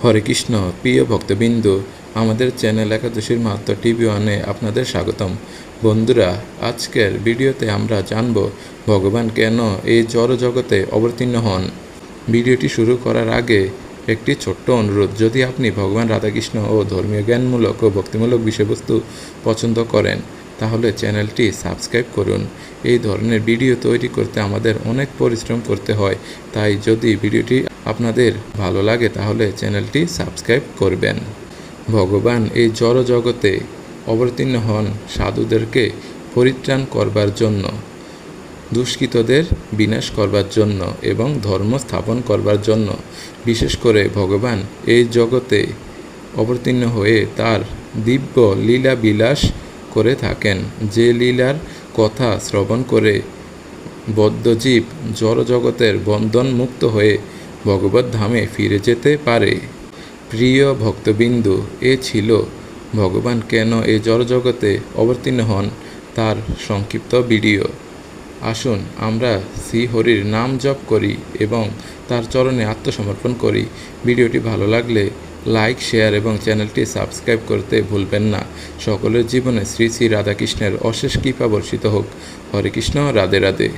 হরে কৃষ্ণ। প্রিয় ভক্তবৃন্দ, আমাদের চ্যানেল একাদশীর মাহাত্ম টিভি ওয়ানে আপনাদের স্বাগতম। বন্ধুরা, আজকের ভিডিওতে আমরা জানব ভগবান কেন এই জড় জগতে অবতীর্ণ হন। ভিডিওটি শুরু করার আগে একটি ছোট্ট অনুরোধ, যদি আপনি ভগবান রাধাকৃষ্ণ ও ধর্মীয় জ্ঞানমূলক ও ভক্তিমূলক বিষয়বস্তু পছন্দ করেন তাহলে চ্যানেলটি সাবস্ক্রাইব করুন। এই ধরনের ভিডিও তৈরি করতে আমাদের অনেক পরিশ্রম করতে হয়, তাই যদি ভিডিওটি আপনাদের ভালো লাগে তাহলে চ্যানেলটি সাবস্ক্রাইব করবেন। ভগবান এই জড় জগতে অবতীর্ণ হন সাধুদেরকে পরিত্রাণ করবার জন্য, দুষ্কৃতদের বিনাশ করবার জন্য এবং ধর্ম স্থাপন করবার জন্য। বিশেষ করে ভগবান এই জগতে অবতীর্ণ হয়ে তার দিব্য লীলা বিলাস করে থাকেন, যে লীলার কথা শ্রবণ করে বদ্ধজীব জড়জগতের বন্ধন মুক্ত হয়ে ভগবত ধামে ফিরে যেতে পারে। প্রিয় ভক্তবিন্দু, এ ছিল ভগবান কেন এই জড়জগতে অবতীর্ণ হন তার সংক্ষিপ্ত ভিডিও। আসুন আমরা শ্রীহরির নাম জপ করি এবং তার চরণে আত্মসমর্পণ করি। ভিডিওটি ভালো লাগলে লাইক, শেয়ার এবং চ্যানেলটি সাবস্ক্রাইব করতে ভুলবেন না। সকলের জীবনে শ্রী শ্রী রাধাকৃষ্ণের অশেষ কৃপা বর্ষিত হোক। হরে কৃষ্ণ, রাধে রাধে।